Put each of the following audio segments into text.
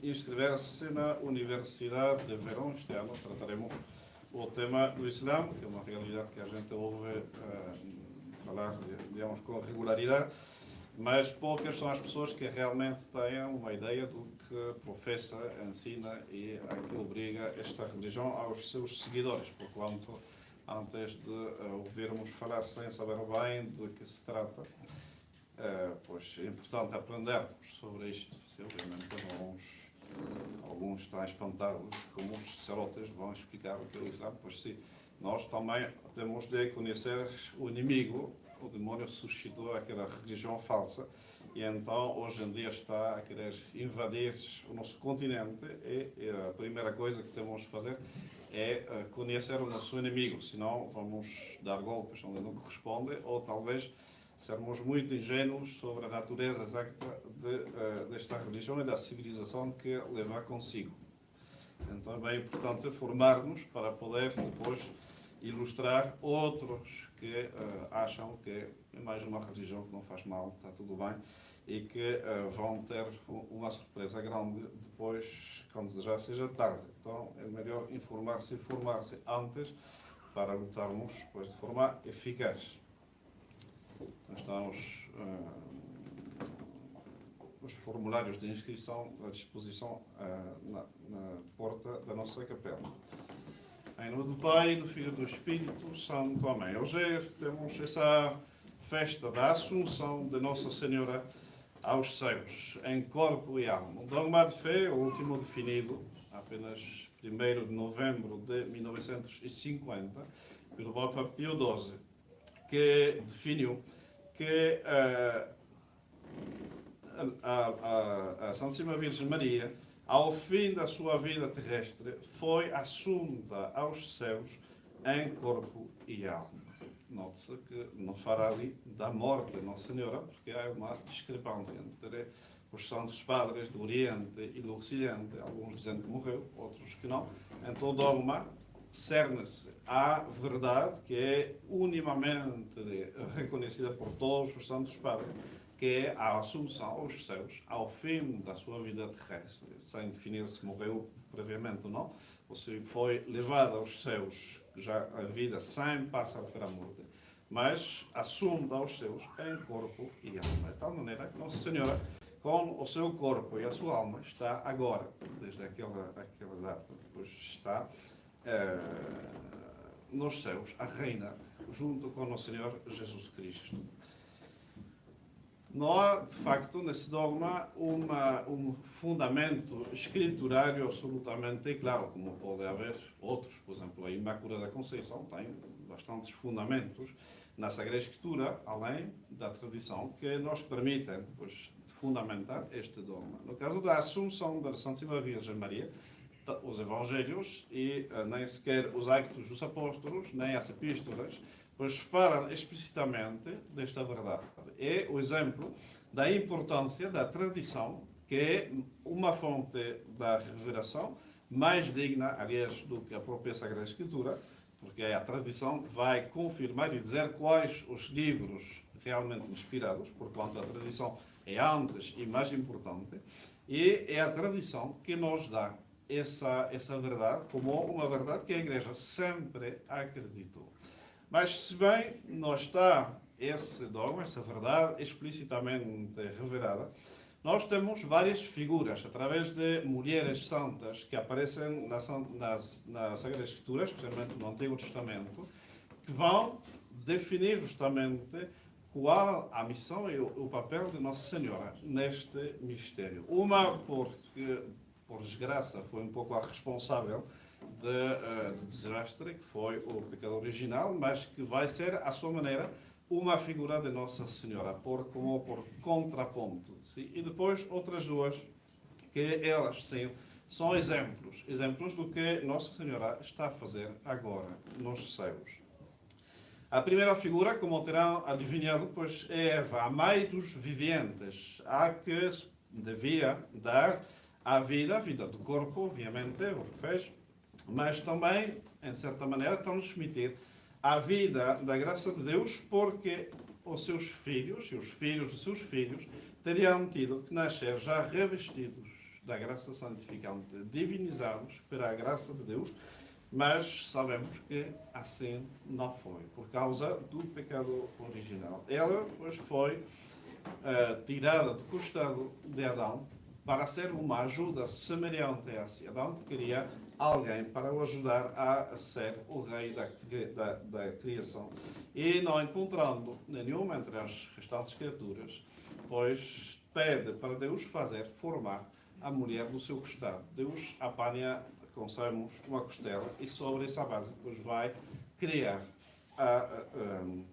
inscrever-se na Universidade de Verão. Este ano trataremos o tema do Islã, que é uma realidade que a gente ouve falar, digamos, com regularidade, mas poucas são as pessoas que realmente têm uma ideia do que professa, ensina e a que obriga esta religião aos seus seguidores, porquanto, antes de ouvirmos falar sem saber bem de que se trata, pois é importante aprendermos sobre isto. Se obviamente alguns estão espantados, como os sacerdotes vão explicar o que é o Islã, pois sim, nós também temos de conhecer o inimigo. O demónio suscitou aquela religião falsa e então hoje em dia está a querer invadir o nosso continente e a primeira coisa que temos de fazer é conhecer o nosso inimigo, senão vamos dar golpes onde não corresponde ou talvez sermos muito ingênuos sobre a natureza exata desta religião e da civilização que leva consigo. Então é bem importante formar-nos para poder depois ilustrar outros que acham que é mais uma religião que não faz mal, está tudo bem, e que vão ter uma surpresa grande depois, quando já seja tarde. Então é melhor informar-se e formar-se antes para lutarmos depois de forma eficaz. Estamos os formulários de inscrição à disposição na porta da nossa capela. Em nome do Pai, do Filho e do Espírito Santo. Amém. Hoje temos essa festa da Assunção de Nossa Senhora aos céus, em corpo e alma. O dogma de fé, o último definido, apenas 1º de novembro de 1950, pelo Papa Pio XII, que definiu que a Santíssima Virgem Maria, ao fim da sua vida terrestre, foi assunta aos céus em corpo e alma. Note-se que não fala ali da morte de Nossa Senhora, porque há uma discrepância entre os santos padres do Oriente e do Ocidente, alguns dizendo que morreu, outros que não. Então o dogma cerne-se à verdade que é unimamente reconhecida por todos os santos padres, que é a assunção aos céus ao fim da sua vida terrestre, sem definir se morreu previamente ou não, ou se foi levada aos céus já a vida sem passar a ser a morte, mas assunta aos céus em corpo e alma. De tal maneira que Nossa Senhora, com o seu corpo e a sua alma, está agora, desde aquela data, pois está nos céus, a reinar, junto com Nosso Senhor Jesus Cristo. Não há, de facto, nesse dogma um fundamento escriturário absolutamente claro, como pode haver outros. Por exemplo, a Imaculada Conceição tem bastantes fundamentos na Sagrada Escritura, além da tradição, que nos permitem pois, fundamentar este dogma. No caso da Assunção da Santíssima Virgem Maria, os Evangelhos e nem sequer os Actos dos Apóstolos, nem as Epístolas, pois falam explicitamente desta verdade. É o exemplo da importância da tradição, que é uma fonte da revelação mais digna, aliás, do que a própria Sagrada Escritura, porque é a tradição que vai confirmar e dizer quais os livros realmente inspirados, porquanto a tradição é antes e mais importante, e é a tradição que nos dá essa verdade como uma verdade que a Igreja sempre acreditou. Mas se bem não está esse dogma, essa verdade explicitamente revelada, nós temos várias figuras, através de mulheres santas que aparecem nas Sagradas Escrituras, especialmente no Antigo Testamento, que vão definir justamente qual a missão e o papel de Nossa Senhora neste mistério. Uma porque, por desgraça, foi um pouco a responsável do desastre, que foi o pecado original, mas que vai ser, à sua maneira, uma figura de Nossa Senhora, como por contraponto. Sim? E depois outras duas, que elas, sim, são exemplos do que Nossa Senhora está a fazer agora, nos céus. A primeira figura, como terão adivinhado, pois é Eva, a mãe dos viventes, a que devia dar a vida do corpo, obviamente, o que fez, mas também, em certa maneira, transmitir a vida da graça de Deus, porque os seus filhos e os filhos de seus filhos teriam tido que nascer já revestidos da graça santificante, divinizados pela graça de Deus, mas sabemos que assim não foi, por causa do pecado original. Ela, pois, foi tirada do costado de Adão para ser uma ajuda semelhante a esse. Adão queria alguém para o ajudar a ser o rei da criação. E não encontrando nenhuma entre as restantes criaturas, pois pede para Deus formar a mulher do seu costado. Deus apanha, como sabemos, uma costela e sobre essa base depois vai criar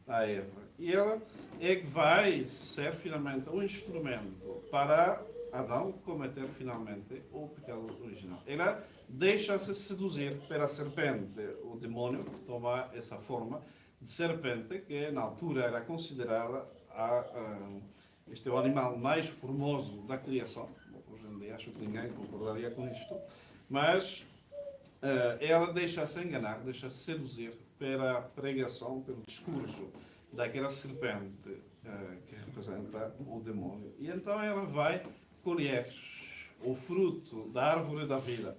a Eva. E ela é que vai ser finalmente um instrumento para Adão cometer finalmente o pecado original. Ela deixa-se seduzir pela serpente, o demônio que toma essa forma de serpente, que na altura era considerada este é o animal mais formoso da criação. Hoje em dia acho que ninguém concordaria com isto, mas ela deixa-se enganar, deixa-se seduzir pela pregação, pelo discurso daquela serpente que representa o demônio. E então ela vai colher o fruto da árvore da vida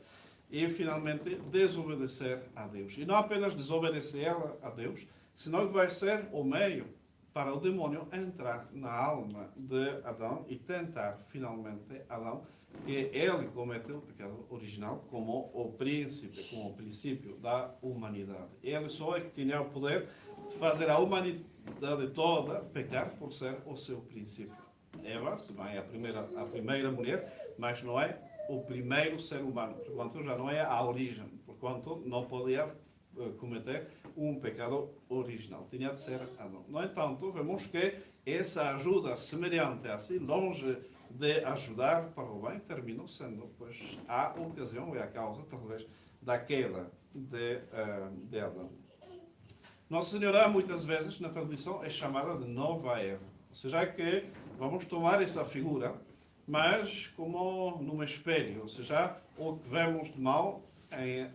e finalmente desobedecer a Deus. E não apenas desobedecer ela a Deus, senão que vai ser o meio para o demônio entrar na alma de Adão e tentar finalmente Adão que ele cometeu o pecado original como o príncipe, como o princípio da humanidade. Ele só é que tinha o poder de fazer a humanidade toda pecar por ser o seu princípio. Eva, se bem é a primeira mulher, mas não é o primeiro ser humano, porquanto já não é a origem, porquanto não podia cometer um pecado original. Tinha de ser Adão. No entanto, vemos que essa ajuda semelhante assim, longe de ajudar para o bem, terminou sendo pois, a ocasião e a causa, talvez, da queda de Adão. Nossa Senhora, muitas vezes, na tradição, é chamada de Nova Eva. Ou seja, que vamos tomar essa figura, mas como num espelho. Ou seja, o que vemos de mal em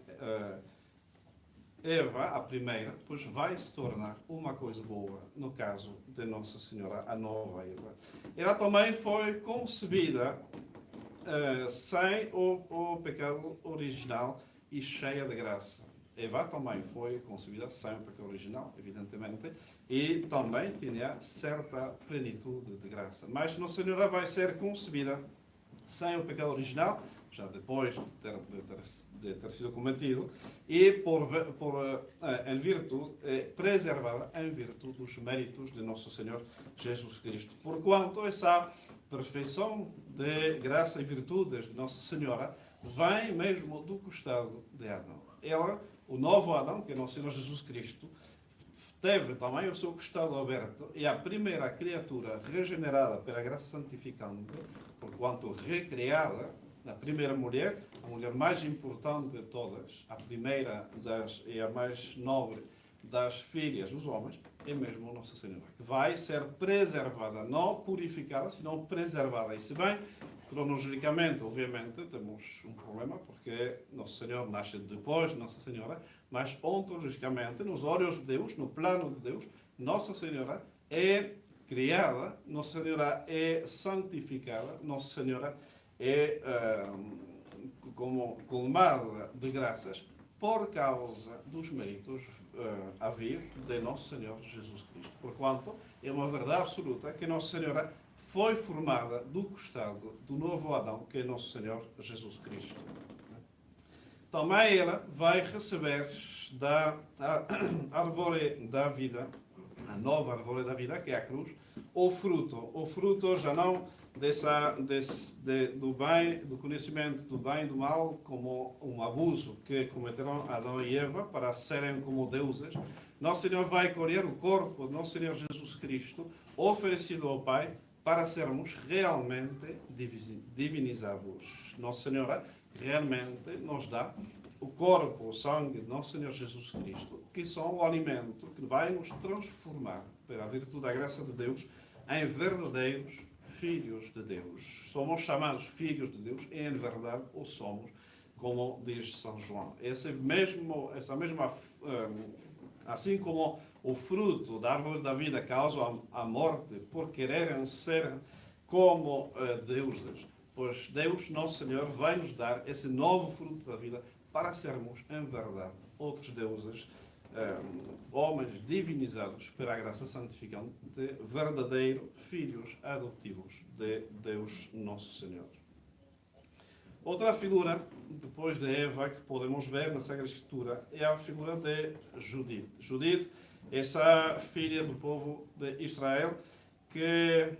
Eva, a primeira, pois vai se tornar uma coisa boa, no caso de Nossa Senhora, a nova Eva. Ela também foi concebida sem o pecado original e cheia de graça. Eva também foi concebida sem o pecado original, evidentemente, e também tinha certa plenitude de graça. Mas Nossa Senhora vai ser concebida sem o pecado original, já depois de ter sido cometido, e em virtude, preservada em virtude dos méritos de Nosso Senhor Jesus Cristo. Porquanto essa perfeição de graça e virtudes de Nossa Senhora vem mesmo do costado de Adão. Ela, o novo Adão, que é Nosso Senhor Jesus Cristo, teve também o seu costado aberto e a primeira criatura regenerada pela graça santificante, porquanto recriada, a primeira mulher, a mulher mais importante de todas, a primeira e a mais nobre das filhas dos homens, é mesmo Nossa Senhora, que vai ser preservada, não purificada, senão preservada. E se bem, cronologicamente, obviamente, temos um problema, porque Nosso Senhor nasce depois de Nossa Senhora, mas ontologicamente, nos olhos de Deus, no plano de Deus, Nossa Senhora é criada, Nossa Senhora é santificada, Nossa Senhora é como colmada de graças por causa dos méritos a vir de Nosso Senhor Jesus Cristo. Porquanto é uma verdade absoluta que Nossa Senhora foi formada do costado do novo Adão, que é Nosso Senhor Jesus Cristo. Também ela vai receber da árvore da vida, a nova árvore da vida, que é a cruz, o fruto já não do conhecimento do bem e do mal, como um abuso que cometeram Adão e Eva para serem como deuses. Nosso Senhor vai colher o corpo de Nosso Senhor Jesus Cristo, oferecido ao Pai, para sermos realmente divinizados. Nossa Senhora realmente nos dá o corpo, o sangue de Nosso Senhor Jesus Cristo, que são o alimento que vai nos transformar, pela virtude da graça de Deus, em verdadeiros filhos de Deus. Somos chamados filhos de Deus e, em verdade, o somos, como diz São João. Assim como o fruto da árvore da vida causa a morte por quererem ser como deuses, pois Deus, nosso Senhor, vai nos dar esse novo fruto da vida para sermos, em verdade, outros deuses, homens divinizados pela graça santificante, verdadeiros filhos adotivos de Deus, nosso Senhor. Outra figura, depois de Eva, que podemos ver na Sagrada Escritura, é a figura de Judite. Judite, essa filha do povo de Israel, que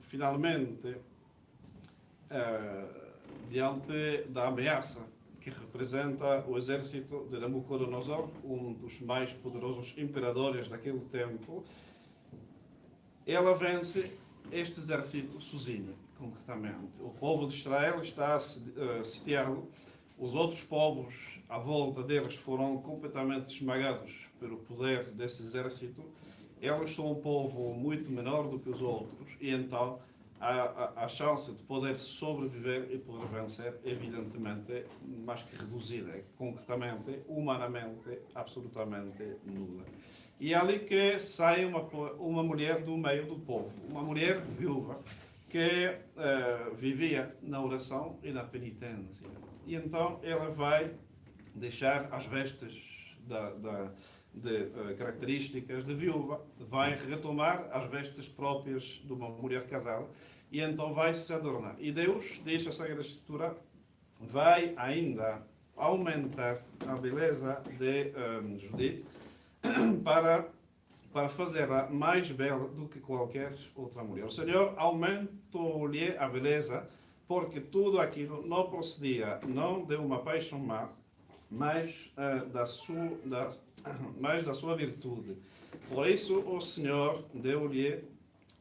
finalmente, diante da ameaça que representa o exército de Nabucodonosor, um dos mais poderosos imperadores daquele tempo, ela vence este exército sozinha, concretamente. O povo de Israel está sitiado, os outros povos à volta deles foram completamente esmagados pelo poder desse exército. Eles são um povo muito menor do que os outros e então a chance de poder sobreviver e poder vencer, evidentemente, mais que reduzida, concretamente, humanamente, absolutamente nula. E é ali que sai uma mulher do meio do povo, uma mulher viúva, que vivia na oração e na penitência. E então ela vai deixar as vestes de características de viúva, vai retomar as vestes próprias de uma mulher casada e então vai se adornar. E Deus, diz a Sagrada Escritura, vai ainda aumentar a beleza de Judite para fazê-la mais bela do que qualquer outra mulher. O Senhor aumentou-lhe a beleza porque tudo aquilo não procedia não de uma paixão má, mas da sua virtude. Por isso o Senhor deu-lhe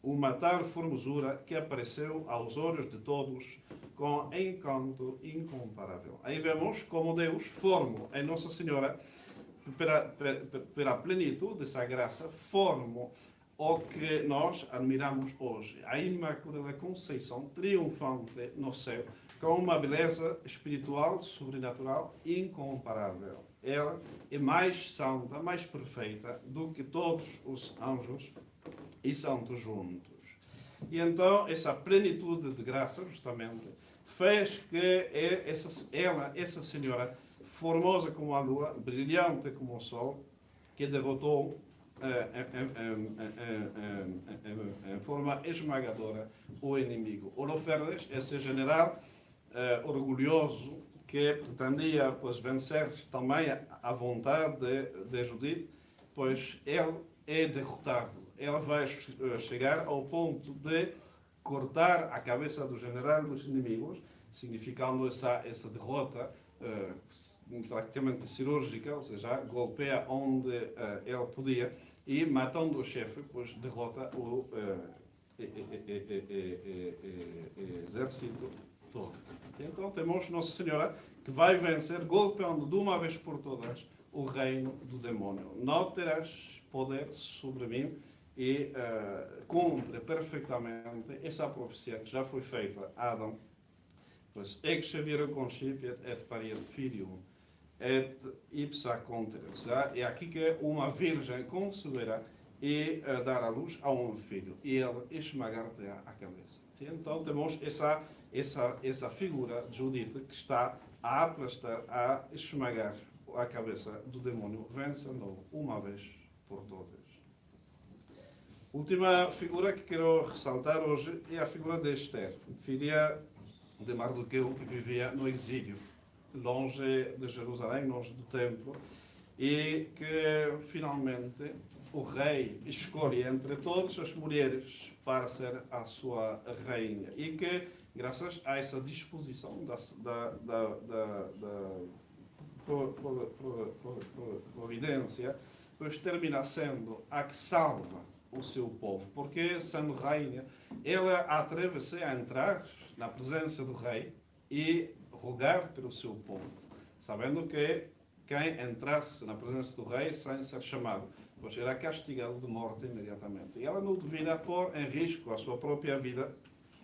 uma tal formosura que apareceu aos olhos de todos com encanto incomparável. Aí vemos como Deus formou em Nossa Senhora, pela plenitude dessa graça, formou o que nós admiramos hoje. A Imaculada Conceição, triunfante no céu, com uma beleza espiritual, sobrenatural, incomparável. Ela é mais santa, mais perfeita do que todos os anjos e santos juntos. E então, essa plenitude de graça, justamente, fez que essa senhora, formosa como a lua, brilhante como o sol, que derrotou em forma esmagadora o inimigo. Holofernes, esse general orgulhoso que pretendia vencer também a vontade de Judite, pois ele é derrotado. Ele vai chegar ao ponto de cortar a cabeça do general dos inimigos, significando essa derrota praticamente cirúrgica, ou seja, golpeia onde ele podia e, matando o chefe, pois derrota o exército todo. Então temos Nossa Senhora que vai vencer, golpeando de uma vez por todas o reino do demônio. Não terás poder sobre mim e cumpre perfeitamente essa profecia que já foi feita a Adão. Pois ex viro concipiet et pariet filium et ipsa conteres. É aqui que uma virgem conceberá e dar à luz a um filho e ele esmagar-te a cabeça. Então temos essa figura de Judite que está a aplastar, a esmagar a cabeça do demônio, vencendo uma vez por todas. Última figura que quero ressaltar hoje é a figura de Esther, filha de Mardoqueu, que vivia no exílio, longe de Jerusalém, longe do templo, e que finalmente o rei escolhe entre todas as mulheres para ser a sua rainha, e que, graças a essa disposição da providência, pois termina sendo a que salva o seu povo, porque, sendo rainha, ela atreve-se a entrar na presença do rei e rogar pelo seu povo, sabendo que quem entrasse na presença do rei sem ser chamado, pois era castigado de morte imediatamente. E ela não devia pôr em risco a sua própria vida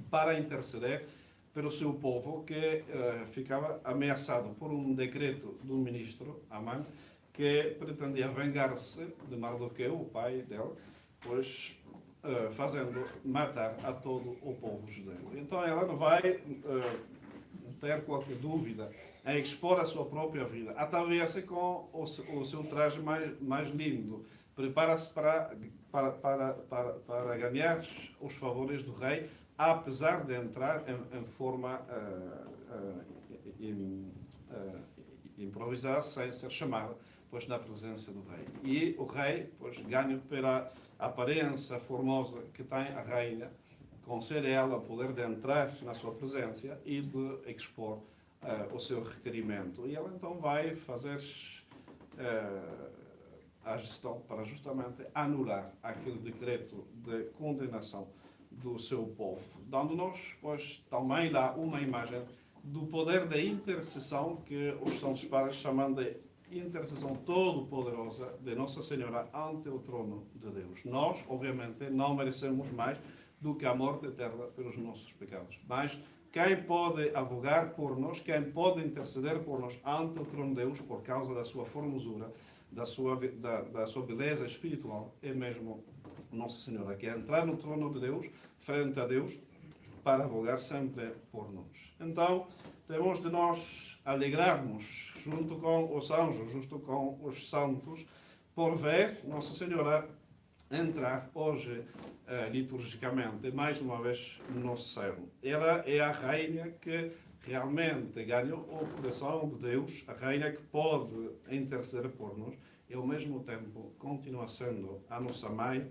para interceder pelo seu povo, que ficava ameaçado por um decreto do ministro Amã, que pretendia vingar-se de Mardoqueu, o pai dela, pois fazendo matar a todo o povo judeu. Então ela não vai ter qualquer dúvida em expor a sua própria vida. Atravessa com o seu traje mais lindo. Prepara-se para ganhar os favores do rei, apesar de entrar em forma improvisada, sem ser chamada, pois na presença do rei. E o rei, pois, ganha pela aparência formosa que tem a rainha, concede a ela o poder de entrar na sua presença e de expor o seu requerimento. E ela então vai fazer a gestão para justamente anular aquele decreto de condenação do seu povo, dando-nos, pois, também lá uma imagem do poder da intercessão que os santos padres chamam de intercessão todo-poderosa de Nossa Senhora ante o trono de Deus. Nós, obviamente, não merecemos mais do que a morte eterna pelos nossos pecados. Mas quem pode avogar por nós, quem pode interceder por nós ante o trono de Deus por causa da sua formosura, da sua beleza espiritual, é mesmo Nossa Senhora, que é entrar no trono de Deus, frente a Deus, para avogar sempre por nós. Então, temos de nós alegrarmos junto com os anjos, junto com os santos, por ver Nossa Senhora entrar hoje liturgicamente, mais uma vez, no céu. Ela é a rainha que realmente ganhou o coração de Deus, a rainha que pode interceder por nós e, ao mesmo tempo, continua sendo a nossa mãe,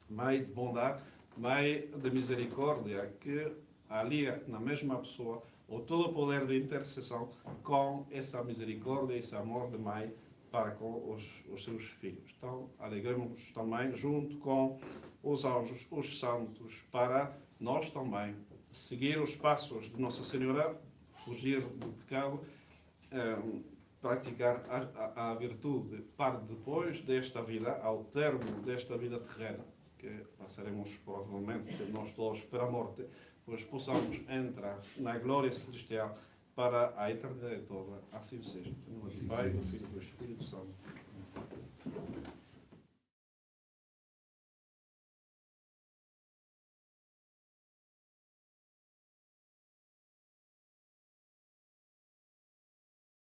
mãe de bondade, mãe de misericórdia, que alia na mesma pessoa o todo o poder de intercessão com essa misericórdia, esse amor de mãe para com os seus filhos. Então, alegremos-nos também junto com os anjos, os santos, para nós também seguir os passos de Nossa Senhora, fugir do pecado, praticar a virtude para depois desta vida, ao termo desta vida terrena, que passaremos provavelmente nós todos para a morte, pois possamos entrar na glória celestial para a eternidade toda. Assim seja. Em nome do Pai, do Filho e do Espírito Santo.